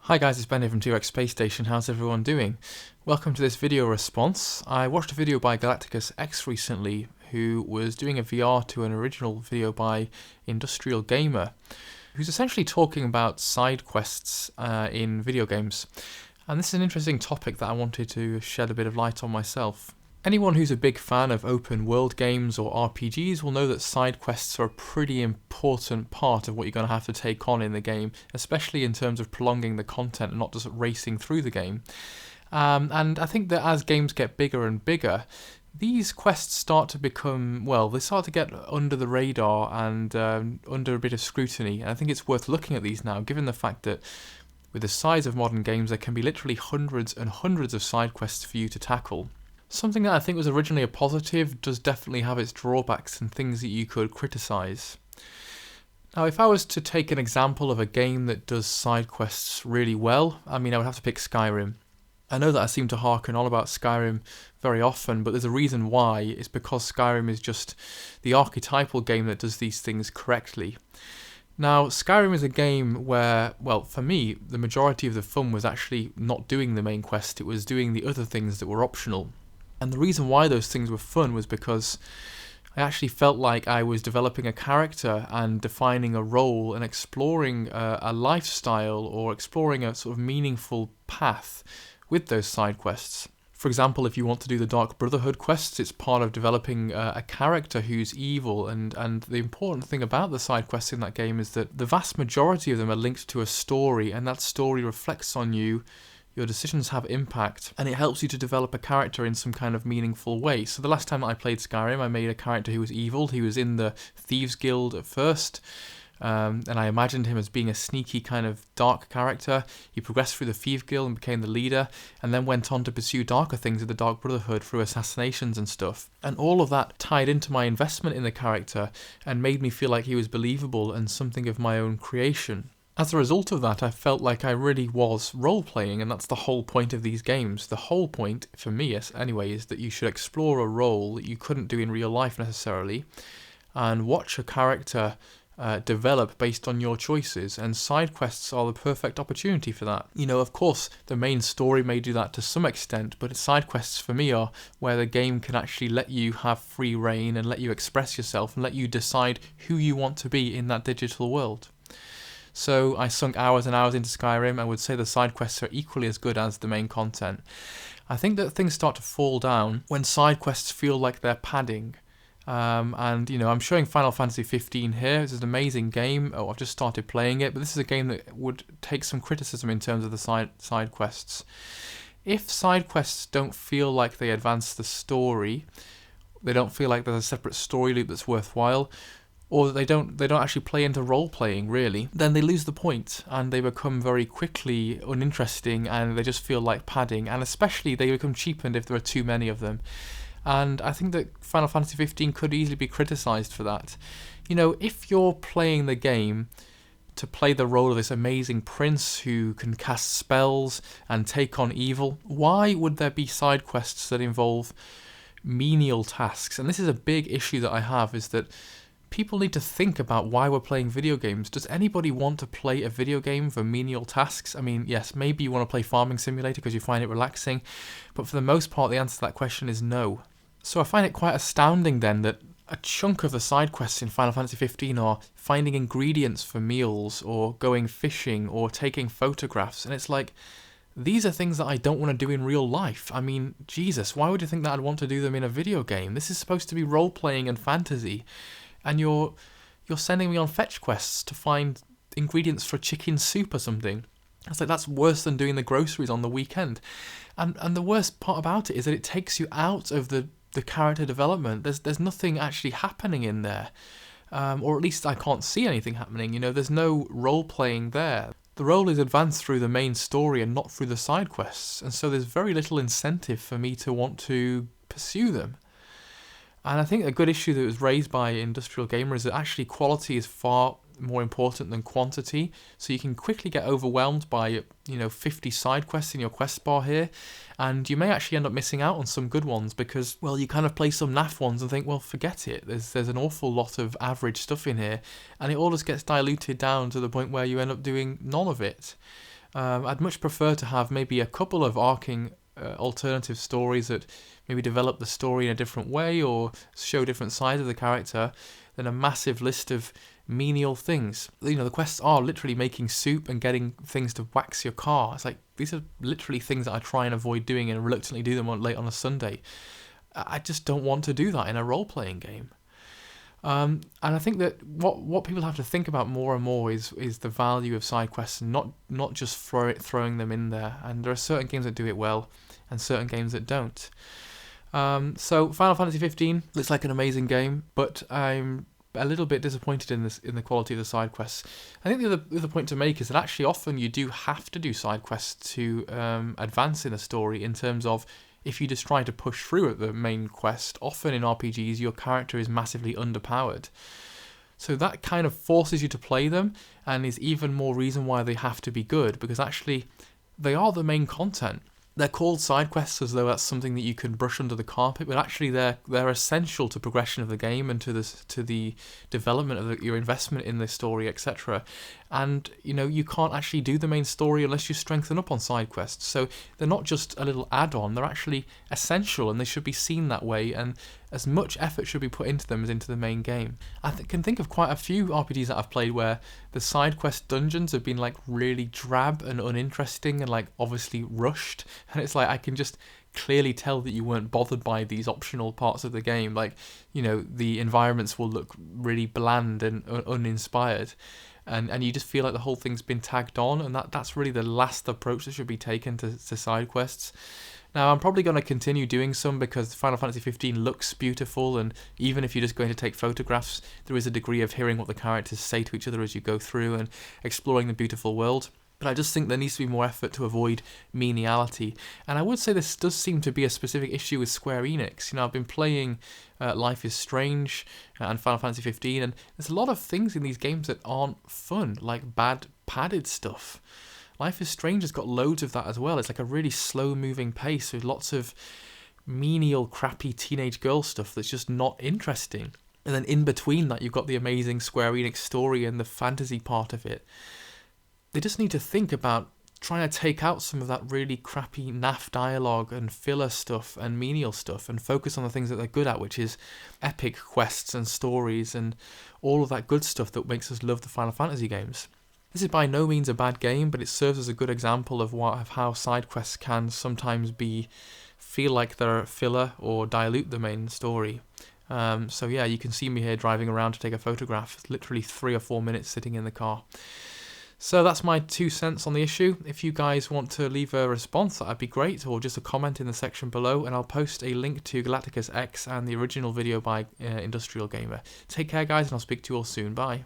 Hi guys, it's Ben here from 2x Space Station. How's everyone doing? Welcome to this video response. I watched a video by GalacticusX recently who was doing a VR to an original video by Industrial Gamer, who's essentially talking about side quests in video games. And this is an interesting topic that I wanted to shed a bit of light on myself. Anyone who's a big fan of open world games or RPGs will know that side quests are a pretty important part of what you're going to have to take on in the game, especially in terms of prolonging the content and not just racing through the game. And I think that as games get bigger and bigger, these quests start to become, well, they start to get under the radar and under a bit of scrutiny. And I think it's worth looking at these now, given the fact that with the size of modern games, there can be literally hundreds and hundreds of side quests for you to tackle. Something that I think was originally a positive does definitely have its drawbacks and things that you could criticise. Now, if I was to take an example of a game that does side quests really well, I would have to pick Skyrim. I know that I seem to harken on about Skyrim very often, but there's a reason why. It's because Skyrim is just the archetypal game that does these things correctly. Now, Skyrim is a game where, well, for me, the majority of the fun was actually not doing the main quest, it was doing the other things that were optional. And the reason why those things were fun was because I actually felt like I was developing a character and defining a role and exploring a lifestyle or exploring a sort of meaningful path with those side quests. For example, if you want to do the Dark Brotherhood quests, it's part of developing a character who's evil, and the important thing about the side quests in that game is that the vast majority of them are linked to a story, and that story reflects on you. Your decisions have impact, and it helps you to develop a character in some kind of meaningful way. So the last time that I played Skyrim, I made a character who was evil. He was in the Thieves Guild at first, and I imagined him as being a sneaky kind of dark character. He progressed through the Thieves Guild and became the leader, and then went on to pursue darker things with the Dark Brotherhood through assassinations and stuff. And all of that tied into my investment in the character and made me feel like he was believable and something of my own creation. As a result of that, I felt like I really was role-playing, and that's the whole point of these games. The whole point, for me anyway, is that you should explore a role that you couldn't do in real life necessarily, and watch a character develop based on your choices, and side quests are the perfect opportunity for that. You know, of course, the main story may do that to some extent, but side quests for me are where the game can actually let you have free reign and let you express yourself and let you decide who you want to be in that digital world. So I sunk hours and hours into Skyrim. I would say the side quests are equally as good as the main content. I think that things start to fall down when side quests feel like they're padding. And, you know, I'm showing Final Fantasy 15 here. This is an amazing game. I've just started playing it, but this is a game that would take some criticism in terms of the side quests. If side quests don't feel like they advance the story, they don't feel like there's a separate story loop that's worthwhile, or they don't actually play into role-playing, really, then they lose the point, and they become very quickly uninteresting, and they just feel like padding, and especially they become cheapened if there are too many of them. And I think that Final Fantasy 15 could easily be criticised for that. You know, if you're playing the game to play the role of this amazing prince who can cast spells and take on evil, why would there be side quests that involve menial tasks? And this is a big issue that I have, is that people need to think about why we're playing video games. Does anybody want to play a video game for menial tasks? I mean, yes, maybe you want to play Farming Simulator because you find it relaxing, but for the most part, the answer to that question is no. So I find it quite astounding then that a chunk of the side quests in Final Fantasy 15 are finding ingredients for meals, or going fishing, or taking photographs, and it's like, these are things that I don't want to do in real life. I mean, Jesus, why would you think that I'd want to do them in a video game? This is supposed to be role-playing and fantasy. And you're sending me on fetch quests to find ingredients for chicken soup or something. It's like, that's worse than doing the groceries on the weekend. And the worst part about it is that it takes you out of the character development. There's nothing actually happening in there. Or at least I can't see anything happening. You know, there's no role-playing there. The role is advanced through the main story and not through the side quests. And so there's very little incentive for me to want to pursue them. And I think a good issue that was raised by Industrial Gamer is that actually quality is far more important than quantity. So you can quickly get overwhelmed by, 50 side quests in your quest bar here, and you may actually end up missing out on some good ones because, well, you kind of play some naff ones and think, well, forget it. There's an awful lot of average stuff in here, and it all just gets diluted down to the point where you end up doing none of it. I'd much prefer to have maybe a couple of arcing alternative stories that maybe develop the story in a different way or show different sides of the character than a massive list of menial things. You know, the quests are literally making soup and getting things to wax your car. It's like, these are literally things that I try and avoid doing and reluctantly do them late on a Sunday. I just don't want to do that in a role-playing game. And I think that what people have to think about more and more is the value of side quests, and not just throwing them in there. And there are certain games that do it well, and certain games that don't. So Final Fantasy 15 looks like an amazing game, but I'm a little bit disappointed in the quality of the side quests. I think the other point to make is that actually often you do have to do side quests to advance in a story, in terms of, if you just try to push through at the main quest, often in RPGs your character is massively underpowered. So that kind of forces you to play them, and is even more reason why they have to be good, because actually they are the main content. They're called side quests as though that's something that you can brush under the carpet, but actually they're essential to progression of the game and to the development of your investment in the story, etc. And you know, you can't actually do the main story unless you strengthen up on side quests. So they're not just a little add-on; they're actually essential, and they should be seen that way. And as much effort should be put into them as into the main game. I can think of quite a few RPGs that I've played where the side quest dungeons have been like really drab and uninteresting and like obviously rushed, and it's like I can just clearly tell that you weren't bothered by these optional parts of the game. Like, you know, the environments will look really bland and uninspired, and you just feel like the whole thing's been tagged on, and that's really the last approach that should be taken to side quests. Now, I'm probably going to continue doing some because Final Fantasy 15 looks beautiful, and even if you're just going to take photographs, there is a degree of hearing what the characters say to each other as you go through and exploring the beautiful world. But I just think there needs to be more effort to avoid meniality. And I would say this does seem to be a specific issue with Square Enix. You know, I've been playing Life is Strange and Final Fantasy 15, and there's a lot of things in these games that aren't fun, like bad padded stuff. Life is Strange has got loads of that as well. It's like a really slow-moving pace with lots of menial, crappy teenage girl stuff that's just not interesting. And then in between that, you've got the amazing Square Enix story and the fantasy part of it. They just need to think about trying to take out some of that really crappy naff dialogue and filler stuff and menial stuff and focus on the things that they're good at, which is epic quests and stories and all of that good stuff that makes us love the Final Fantasy games. This is by no means a bad game, but it serves as a good example of how side quests can sometimes feel like they're filler or dilute the main story. So yeah, you can see me here driving around to take a photograph. It's literally 3 or 4 minutes sitting in the car. So that's my 2 cents on the issue. If you guys want to leave a response, that'd be great, or just a comment in the section below, and I'll post a link to GalacticusX and the original video by Industrial Gamer. Take care, guys, and I'll speak to you all soon. Bye.